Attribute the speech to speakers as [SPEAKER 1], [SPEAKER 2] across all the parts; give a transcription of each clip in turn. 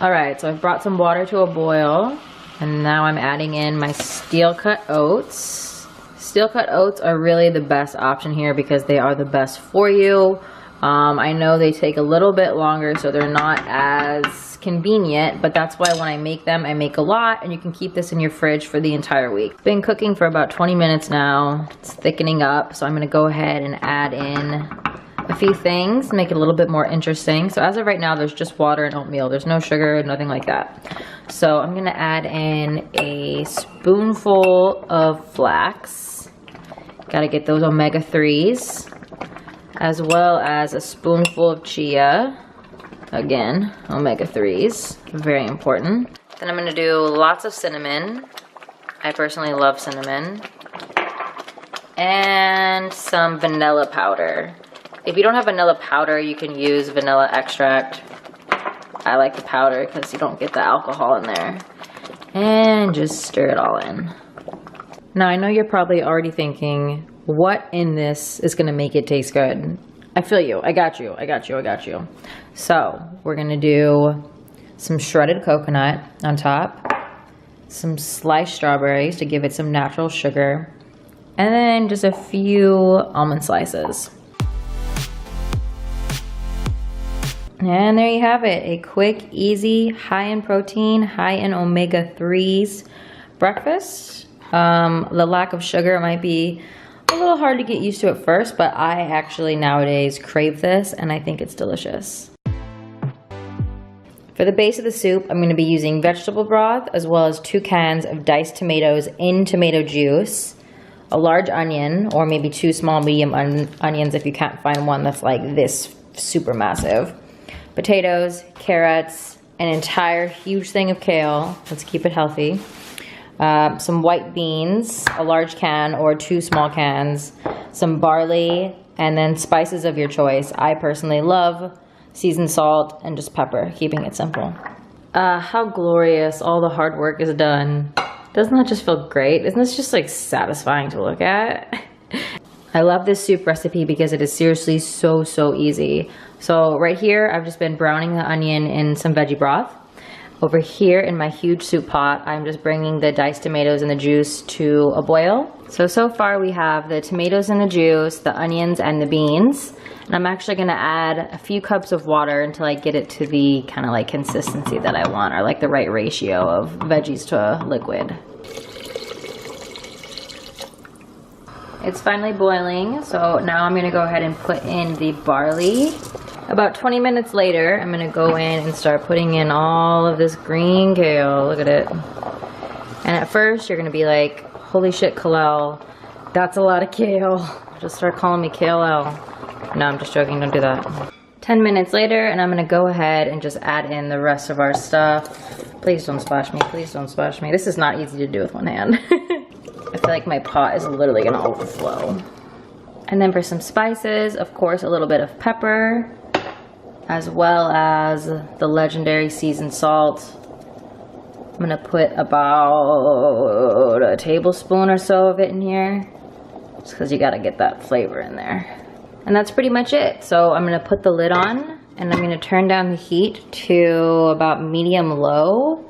[SPEAKER 1] All right, so I've brought some water to a boil, and now I'm adding in my steel-cut oats. Steel-cut oats are really the best option here because they are the best for you. I know they take a little bit longer, so they're not as convenient, but that's why when I make them, I make a lot, and you can keep this in your fridge for the entire week. Been cooking for about 20 minutes now. It's thickening up, so I'm gonna go ahead and add in a few things, make it a little bit more interesting. So as of right now, there's just water and oatmeal. There's no sugar, nothing like that. So I'm gonna add in a spoonful of flax. Gotta get those omega-3s, as well as a spoonful of chia. Again, omega-3s, very important. Then I'm gonna do lots of cinnamon. I personally love cinnamon. And some vanilla powder. If you don't have vanilla powder, you can use vanilla extract. I like the powder because you don't get the alcohol in there. And just stir it all in. Now I know you're probably already thinking, what in this is gonna make it taste good? I feel you, I got you. So we're gonna do some shredded coconut on top, some sliced strawberries to give it some natural sugar, and then just a few almond slices. And there you have it, a quick, easy, high in protein, high in omega-3s breakfast. The lack of sugar might be a little hard to get used to at first, but I actually nowadays crave this and I think it's delicious. For the base of the soup, I'm going to be using vegetable broth as well as 2 cans of diced tomatoes in tomato juice, a large onion, or maybe 2 small medium onions if you can't find one that's like this super massive. Potatoes, carrots, an entire huge thing of kale. Let's keep it healthy. Some white beans, a large can or 2 small cans, some barley, and then spices of your choice. I personally love seasoned salt and just pepper, keeping it simple. How glorious all the hard work is done. Doesn't that just feel great? Isn't this just like satisfying to look at? I love this soup recipe because it is seriously so easy. So right here, I've just been browning the onion in some veggie broth. Over here in my huge soup pot, I'm just bringing the diced tomatoes and the juice to a boil. So far we have the tomatoes and the juice, the onions and the beans. And I'm actually gonna add a few cups of water until I get it to the kind of like consistency that I want, or like the right ratio of veggies to liquid. It's finally boiling, so now I'm gonna go ahead and put in the barley. About 20 minutes later, I'm gonna go in and start putting in all of this green kale. Look at it. And at first, you're gonna be like, holy shit, Kalel, that's a lot of kale. Just start calling me KLL. No, I'm just joking, don't do that. 10 minutes later, and I'm gonna go ahead and just add in the rest of our stuff. Please don't splash me, please don't splash me. This is not easy to do with one hand. I feel like my pot is literally gonna overflow. And then for some spices, of course, a little bit of pepper, as well as the legendary seasoned salt. I'm gonna put about a tablespoon or so of it in here, just because you gotta get that flavor in there. And that's pretty much it. So I'm gonna put the lid on, and I'm gonna turn down the heat to about medium low,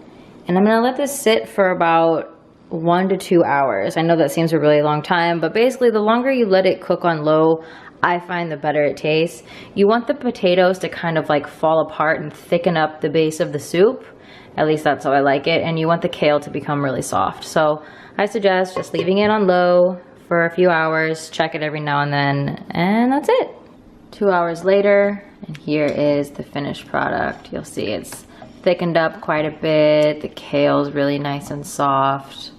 [SPEAKER 1] and I'm gonna let this sit for about 1 to 2 hours. I know that seems a really long time, but basically the longer you let it cook on low, I find the better it tastes. You want the potatoes to kind of like fall apart and thicken up the base of the soup. At least that's how I like it. And you want the kale to become really soft. So I suggest just leaving it on low for a few hours, check it every now and then, and that's it. 2 hours later, and here is the finished product. You'll see it's thickened up quite a bit. The kale's really nice and soft.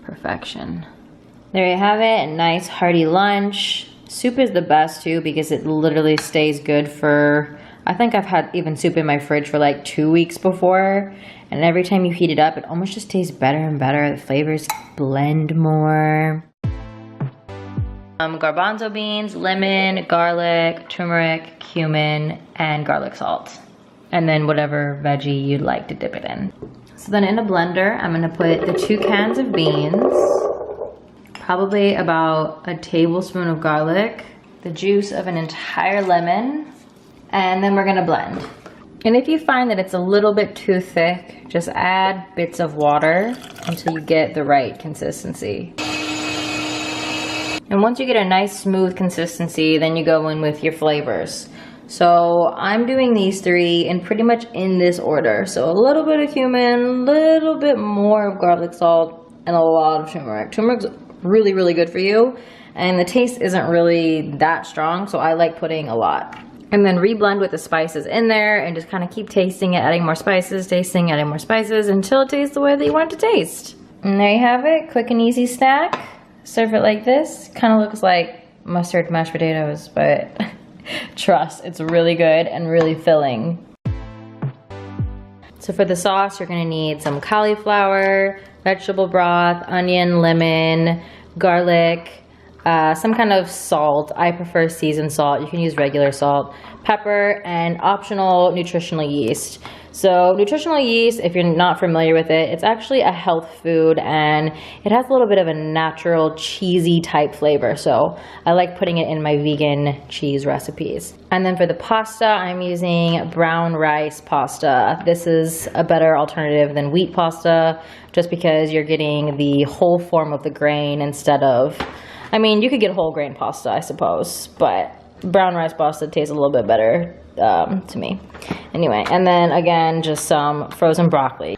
[SPEAKER 1] Perfection. There you have it, a nice hearty lunch. Soup is the best too because it literally stays good for, I think I've had even soup in my fridge for like 2 weeks before, and every time you heat it up, it almost just tastes better and better. The flavors blend more. Garbanzo beans, lemon, garlic, turmeric, cumin, and garlic salt. And then whatever veggie you'd like to dip it in. So then in a blender, I'm gonna put the 2 cans of beans, probably about a tablespoon of garlic, the juice of an entire lemon, and then we're gonna blend. And if you find that it's a little bit too thick, just add bits of water until you get the right consistency. And once you get a nice smooth consistency, then you go in with your flavors. So I'm doing these three and pretty much in this order. So a little bit of cumin, a little bit more of garlic salt, and a lot of turmeric. Turmeric's really, really good for you. And the taste isn't really that strong, so I like putting a lot. And then reblend with the spices in there and just kind of keep tasting it, adding more spices, tasting, adding more spices until it tastes the way that you want it to taste. And there you have it, quick and easy snack. Serve it like this. Kind of looks like mustard mashed potatoes, but trust, it's really good and really filling. So for the sauce, you're gonna need some cauliflower, vegetable broth, onion, lemon, garlic, some kind of salt. I prefer seasoned salt. You can use regular salt, pepper, and optional nutritional yeast. So nutritional yeast, if you're not familiar with it, it's actually a health food and it has a little bit of a natural cheesy type flavor. So I like putting it in my vegan cheese recipes. And then for the pasta, I'm using brown rice pasta. This is a better alternative than wheat pasta just because you're getting the whole form of the grain instead of, I mean, you could get whole grain pasta, I suppose, but brown rice pasta tastes a little bit better to me. Anyway, and then again, just some frozen broccoli.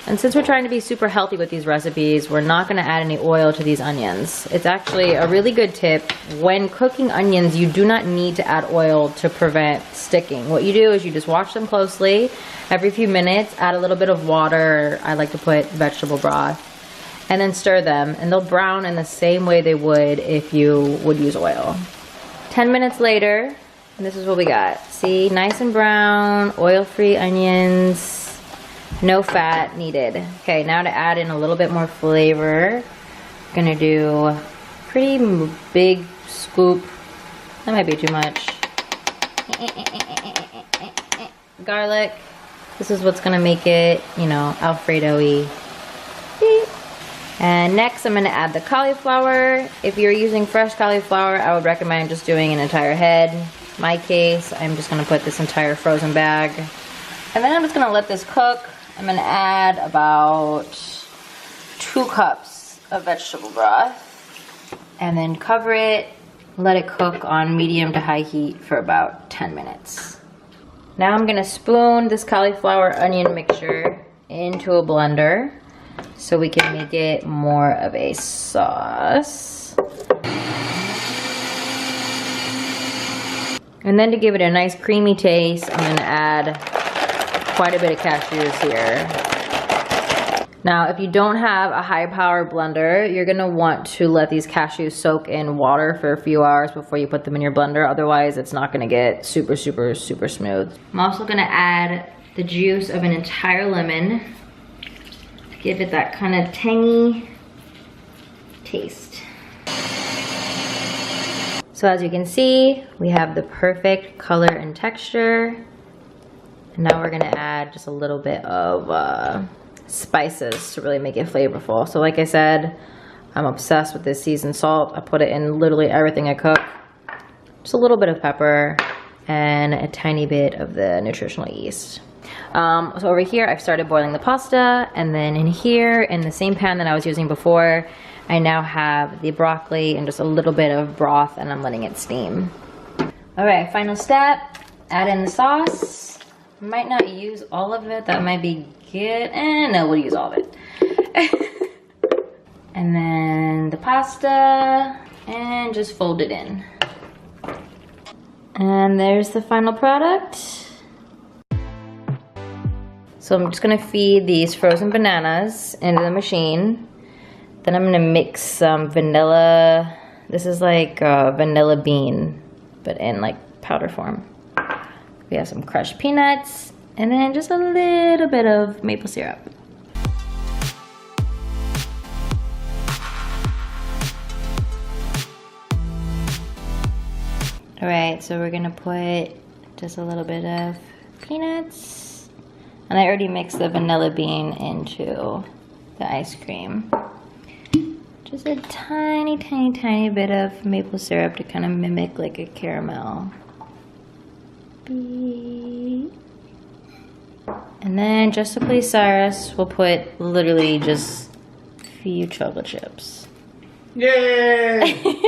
[SPEAKER 1] And since we're trying to be super healthy with these recipes, we're not going to add any oil to these onions. It's actually a really good tip. When cooking onions, you do not need to add oil to prevent sticking. What you do is you just wash them closely. Every few minutes, add a little bit of water. I like to put vegetable broth. And then stir them, and they'll brown in the same way they would if you would use oil. 10 minutes later, and this is what we got. See, nice and brown, oil-free onions, no fat needed. Okay, now to add in a little bit more flavor, I'm gonna do a pretty big scoop. That might be too much. Garlic. This is what's gonna make it, you know, Alfredo-y. And next I'm going to add the cauliflower. If you're using fresh cauliflower, I would recommend just doing an entire head. In my case, I'm just going to put this entire frozen bag. And then I'm just going to let this cook. I'm going to add about 2 cups of vegetable broth. And then cover it, let it cook on medium to high heat for about 10 minutes. Now I'm going to spoon this cauliflower onion mixture into a blender, so we can make it more of a sauce. And then to give it a nice creamy taste, I'm going to add quite a bit of cashews here. Now, if you don't have a high power blender, you're going to want to let these cashews soak in water for a few hours before you put them in your blender. Otherwise, it's not going to get super, super, super smooth. I'm also going to add the juice of an entire lemon. Give it that kind of tangy taste. So as you can see, we have the perfect color and texture. And now we're gonna add just a little bit of spices to really make it flavorful. So like I said, I'm obsessed with this seasoned salt. I put it in literally everything I cook. Just a little bit of pepper and a tiny bit of the nutritional yeast. So over here I've started boiling the pasta, and then in here in the same pan that I was using before, I now have the broccoli and just a little bit of broth, and I'm letting it steam. Alright, final step, add in the sauce. Might not use all of it, that might be good, and no, we'll use all of it. And then the pasta, and just fold it in. And there's the final product. So I'm just gonna feed these frozen bananas into the machine. Then I'm gonna mix some vanilla. This is like vanilla bean, but in like powder form. We have some crushed peanuts, and then just a little bit of maple syrup. All right, so we're gonna put just a little bit of peanuts. And I already mixed the vanilla bean into the ice cream. Just a tiny, tiny, tiny bit of maple syrup to kind of mimic like a caramel. And then just to please Cyrus, we'll put literally just a few chocolate chips.
[SPEAKER 2] Yay!